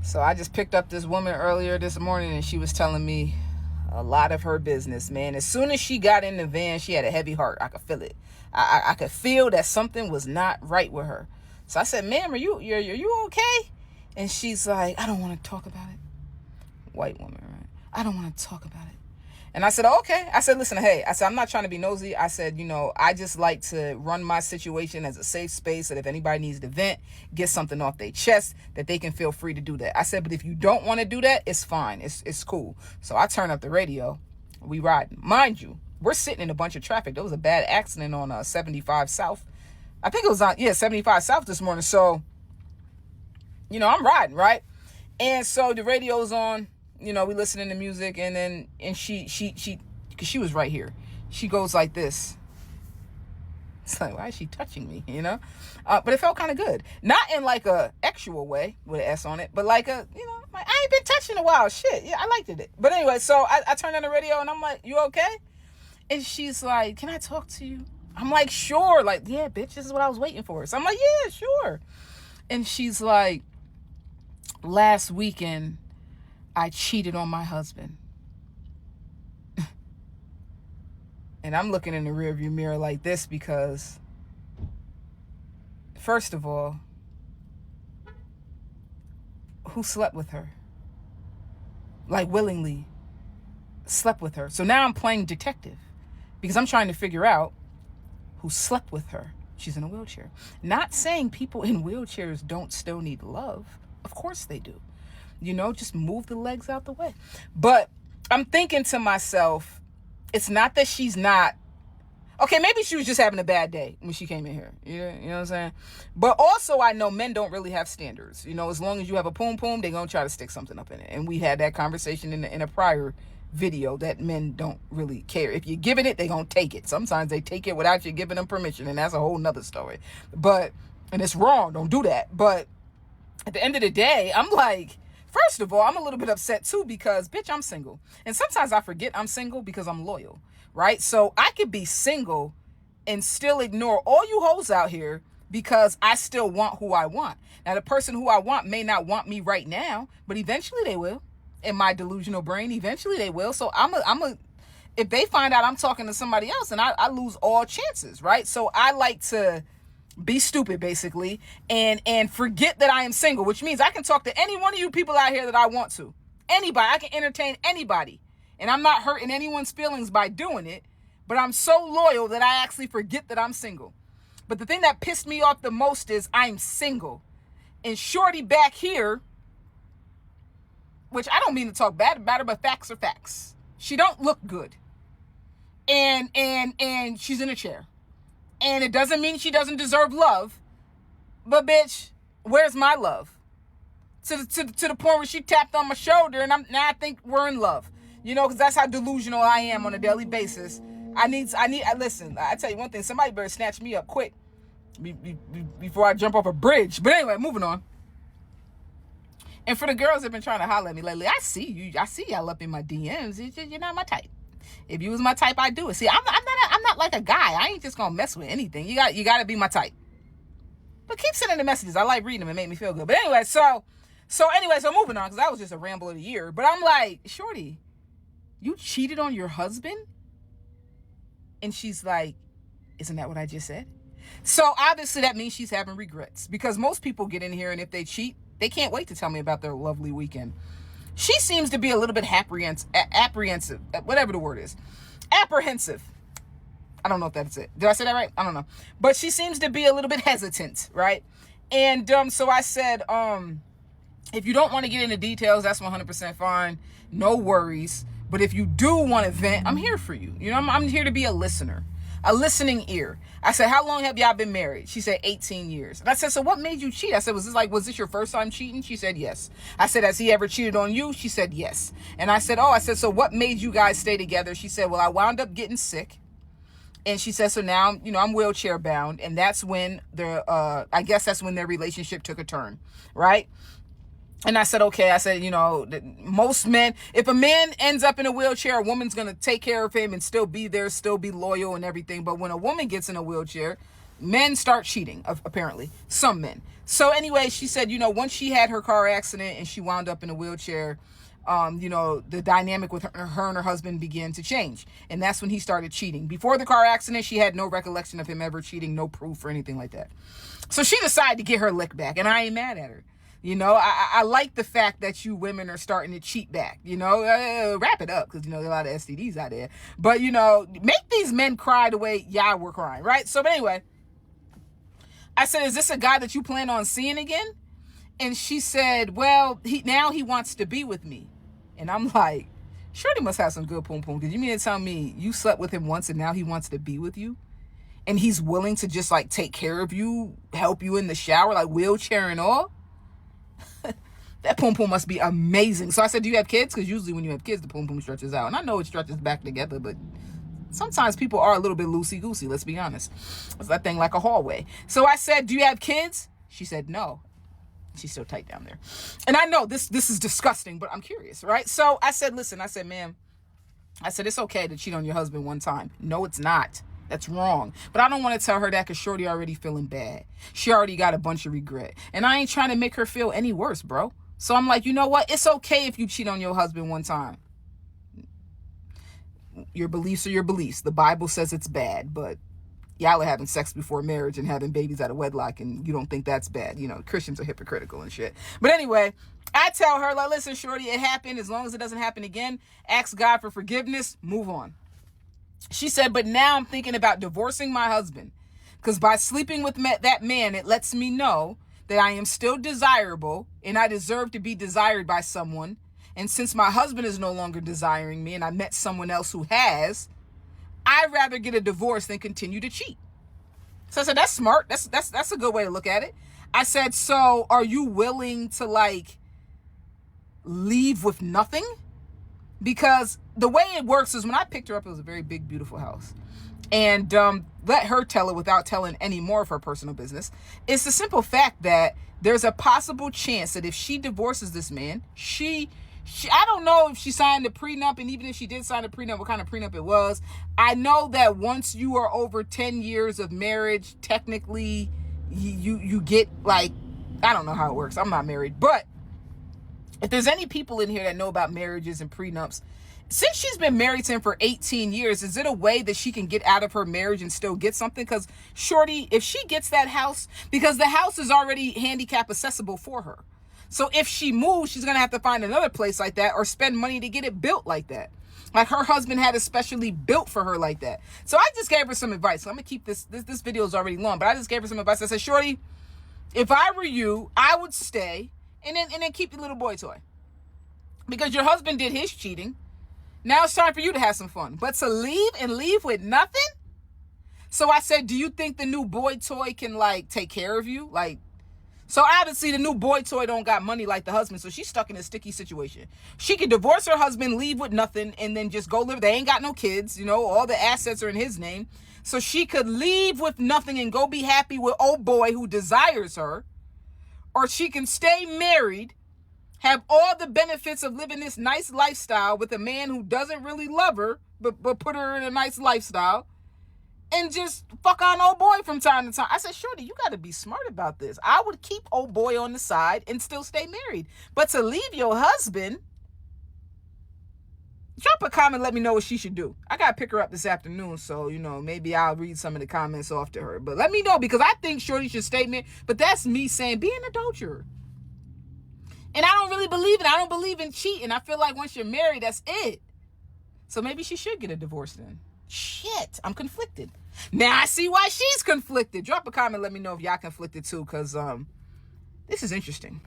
So I just picked up this woman earlier this morning, and she was telling me a lot of her business, man. As soon as she got in the van, she had a heavy heart. I could feel it. I could feel that something was not right with her. So I said, ma'am, are you okay? And she's like, I don't want to talk about it. White woman, right? I don't want to talk about it. And I said, oh, okay. I said, listen, hey, I said, I'm not trying to be nosy. I said, I just like to run my situation as a safe space that if anybody needs to vent, get something off their chest, that they can feel free to do that. I said, but if you don't want to do that, it's fine. It's cool. So I turn up the radio. We ride. Mind you, we're sitting in a bunch of traffic. There was a bad accident on 75 South. I think it was on, 75 South this morning. So, I'm riding, right? And so the radio's on. We listening to music, and she, because she was right here. She goes like this. It's like, why is she touching me? But it felt kind of good. Not in like a actual way with an S on it, but like like, I ain't been touched in a while. Shit, yeah, I liked it. But anyway, so I turned on the radio, and I'm like, you okay? And she's like, can I talk to you? I'm like, sure. Like, yeah, bitch, this is what I was waiting for. So I'm like, yeah, sure. And she's like, last weekend, I cheated on my husband. And I'm looking in the rearview mirror like this because, first of all, who slept with her? Like, willingly slept with her. So now I'm playing detective because I'm trying to figure out who slept with her. She's in a wheelchair. Not saying people in wheelchairs don't still need love. Of course they do. Just move the legs out the way. But I'm thinking to myself, it's not that she's not. Okay, maybe she was just having a bad day when she came in here. You know what I'm saying? But also I know men don't really have standards. As long as you have a poom poom, they're going to try to stick something up in it. And we had that conversation in a prior video that men don't really care. If you give it, they're going to take it. Sometimes they take it without you giving them permission, and that's a whole nother story. And it's wrong. Don't do that. But at the end of the day, I'm like, first of all, I'm a little bit upset too because, bitch, I'm single. And sometimes I forget I'm single because I'm loyal, right? So I could be single and still ignore all you hoes out here because I still want who I want. Now, the person who I want may not want me right now, but eventually they will. In my delusional brain, eventually they will. So if they find out I'm talking to somebody else, and I lose all chances, right? So I like to be stupid, basically, and forget that I am single, which means I can talk to any one of you people out here that I want to. Anybody. I can entertain anybody. And I'm not hurting anyone's feelings by doing it, but I'm so loyal that I actually forget that I'm single. But the thing that pissed me off the most is I'm single. And shorty back here, which I don't mean to talk bad about her, but facts are facts. She don't look good. And she's in a chair. And it doesn't mean she doesn't deserve love. But bitch, where's my love? To the point where she tapped on my shoulder and I think we're in love. Because that's how delusional I am on a daily basis. Listen, I tell you one thing, somebody better snatch me up quick before I jump off a bridge. But anyway, moving on. And for the girls that have been trying to holler at me lately, I see you. I see y'all up in my DMs. You're not my type. If you was my type, I'd do it. See, I'm not like a guy. I ain't just gonna mess with anything. You got to be my type. But keep sending the messages. I like reading them. It make me feel good. But anyway, so moving on, because that was just a ramble of the year. But I'm like, shorty, you cheated on your husband? And she's like, isn't that what I just said? So obviously that means she's having regrets, because most people get in here and if they cheat, they can't wait to tell me about their lovely weekend. She seems to be a little bit apprehensive, whatever the word is. Apprehensive. I don't know if that's it. Did I say that right? I don't know. But she seems to be a little bit hesitant, right? And so I said, if you don't want to get into details, that's 100% fine. No worries. But if you do want to vent, I'm here for you. I'm here to be a listener. A listening ear. I said, how long have y'all been married? She said 18 years. And I said, so what made you cheat? I said, was this your first time cheating? She said, yes. I said, has he ever cheated on you? She said, yes. And I said, so what made you guys stay together? She said, well, I wound up getting sick. And she said, so now, I'm wheelchair bound. And that's when I guess that's when their relationship took a turn. Right? And I said, okay, most men, if a man ends up in a wheelchair, a woman's going to take care of him and still be there, still be loyal and everything. But when a woman gets in a wheelchair, Men start cheating, apparently. Some men. So anyway, she said, once she had her car accident and she wound up in a wheelchair, the dynamic with her and her husband began to change. And that's when he started cheating. Before the car accident, she had no recollection of him ever cheating, no proof or anything like that. So she decided to get her lick back, and I ain't mad at her. I like the fact that you women are starting to cheat back, wrap it up, because, there are a lot of STDs out there. But, make these men cry the way y'all were crying, right? So, but anyway, I said, is this a guy that you plan on seeing again? And she said, well, he wants to be with me. And I'm like, Shorty must have some good poom poom, because you mean to tell me you slept with him once and now he wants to be with you? And he's willing to just like take care of you, help you in the shower, like wheelchair and all? That poom poom must be amazing. So I said, do you have kids? Because usually when you have kids, the poom poom stretches out. And I know it stretches back together, but sometimes people are a little bit loosey-goosey, let's be honest. It's that thing like a hallway. So I said, do you have kids? She said, no. She's so tight down there. And I know this is disgusting, but I'm curious, right? So I said, listen, ma'am, it's okay to cheat on your husband one time. No, it's not. That's wrong. But I don't want to tell her that because Shorty already feeling bad. She already got a bunch of regret. And I ain't trying to make her feel any worse, bro. So I'm like, you know what? It's okay if you cheat on your husband one time. Your beliefs are your beliefs. The Bible says it's bad, but y'all are having sex before marriage and having babies out of wedlock, and you don't think that's bad. Christians are hypocritical and shit. But anyway, I tell her, like, listen, Shorty, it happened. As long as it doesn't happen again, ask God for forgiveness, move on. She said, but now I'm thinking about divorcing my husband, because by sleeping with that man, it lets me know that I am still desirable and I deserve to be desired by someone. And since my husband is no longer desiring me and I met someone else who has, I'd rather get a divorce than continue to cheat. So I said, that's smart. That's a good way to look at it. I said, so are you willing to like leave with nothing? Because the way it works is when I picked her up, it was a very big, beautiful house. And let her tell it without telling any more of her personal business. It's the simple fact that there's a possible chance that if she divorces this man, I don't know if she signed a prenup, and even if she did sign a prenup, what kind of prenup it was. I know that once you are over 10 years of marriage, technically you get like, I don't know how it works. I'm not married. But if there's any people in here that know about marriages and prenups, since she's been married to him for 18 years, is it a way that she can get out of her marriage and still get something? Because Shorty, if she gets that house, because the house is already handicap accessible for her. So if she moves, she's going to have to find another place like that or spend money to get it built like that. Like her husband had it specially built for her like that. So I just gave her some advice. So I'm going to keep this video is already long, but I just gave her some advice. I said, Shorty, if I were you, I would stay and then keep the little boy toy. Because your husband did his cheating. Now it's time for you to have some fun. But to leave with nothing? So I said, do you think the new boy toy can like take care of you? So obviously the new boy toy don't got money like the husband, so she's stuck in a sticky situation. She could divorce her husband, leave with nothing, and then just go live. They ain't got no kids, all the assets are in his name. So she could leave with nothing and go be happy with old boy who desires her. Or she can stay married, have all the benefits of living this nice lifestyle with a man who doesn't really love her, but put her in a nice lifestyle, and just fuck on old boy from time to time. I said, Shorty, you got to be smart about this. I would keep old boy on the side and still stay married. But to leave your husband, drop a comment, let me know what she should do. I got to pick her up this afternoon, so, maybe I'll read some of the comments off to her. But let me know, because I think Shorty should stay married. But that's me saying, be an adulterer. And I don't really believe it. I don't believe in cheating. I feel like once you're married, that's it. So maybe she should get a divorce then. Shit, I'm conflicted. Now I see why she's conflicted. Drop a comment, let me know if y'all conflicted too, because this is interesting.